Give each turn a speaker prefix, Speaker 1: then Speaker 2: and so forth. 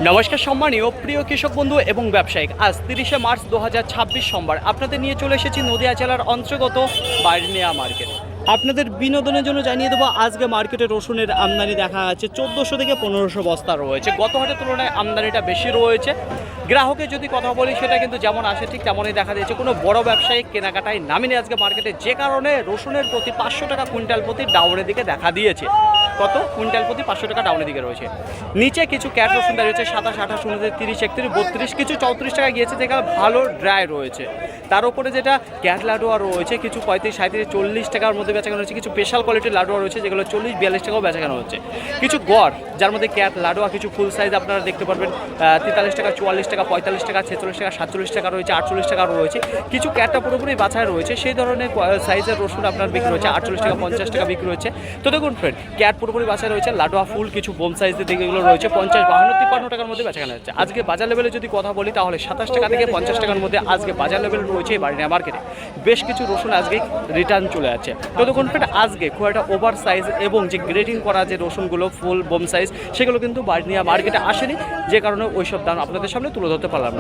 Speaker 1: নমস্কার সম্মানীয় প্রিয় কৃষক বন্ধু এবং ব্যবসায়িক, আজ 30শে মার্চ 2026 সোমবার আপনাদের নিয়ে চলে এসেছি নদিয়া জেলার অন্তর্গত বার্নিয়া মার্কেট। আপনাদের বিনোদনের জন্য জানিয়ে দেবো আজকে মার্কেটে রসুনের আমদানি দেখা যাচ্ছে 1400 থেকে 1500 বস্তা রয়েছে। গত হাটের তুলনায় আমদানিটা বেশি রয়েছে। গ্রাহকের যদি কথা বলি সেটা কিন্তু যেমন আসে ঠিক তেমনই দেখা দিয়েছে। কোনো বড় ব্যবসায়ী কেনাকাটায় নামেনি আজকে মার্কেটে, যে কারণে রসুনের প্রতি 500 টাকা কুইন্টাল প্রতি ডাউনের দিকে দেখা দিয়েছে। কত কুইন্টাল প্রতি 500 টাকা ডাউনের দিকে রয়েছে। নিচে কিছু ক্যাট রসুন রয়েছে 27, 28, 29, 30, 31, 32, কিছু 34 টাকা গিয়েছে, যেখানে ভালো ড্রাই রয়েছে। তার উপরে যেটা ক্যাট লাডুয়া রয়েছে কিছু 35, 37, 40 টাকার মধ্যে বেচাকেনা হচ্ছে। কিছু স্পেশাল কোয়ালিটির লাডুয়া রয়েছে যেগুলো 40, 42 টাকাও বেচাকেনা হচ্ছে। কিছু গড় যার মধ্যে ক্যাট লাডুয়া কিছু ফুল সাইজ আপনারা দেখতে পারবেন 43 টাকা, 44 টাকা, 45 টাকা, 46 টাকা, 47 টাকা রয়েছে, 48 টাকা রয়েছে। কিছু ক্যাটটা পুরোপুরি বাছাই রয়েছে, সেই ধরনের সাইজের রসুন আপনার বিক্রি হচ্ছে 48 টাকা, 50 টাকা বিক্রি হচ্ছে। তো দেখুন ফ্রেন্ড, ক্যাট পুরোপুরি বাছাই রয়েছে, লাডুয়া ফুল কিছু বোম সাইজের দিকে এগুলো রয়েছে 50, 52, 53 টাকার মধ্যে বেচাকেনা হচ্ছে। আজকে বাজার লেভেলে যদি কথা বলি তাহলে 27 টাকা থেকে 50 টাকার মধ্যে আজকে বাজার লেভেল রয়েছে এই বার্নিয়া মার্কেটে। বেশ কিছু রসুন আজকে রিটার্ন চলে যাচ্ছে। তো দেখুন ফ্রেন্ড, আজকে খুব একটা ওভার সাইজ এবং যে গ্রেডিং করা যে রসুনগুলো ফুল বোম সাইজ সেগুলো কিন্তু বার্নিয়া মার্কেটে আসেনি, যে কারণে ওইসব দাম আপনাদের সামনে তুলে ধরতে পারলাম না।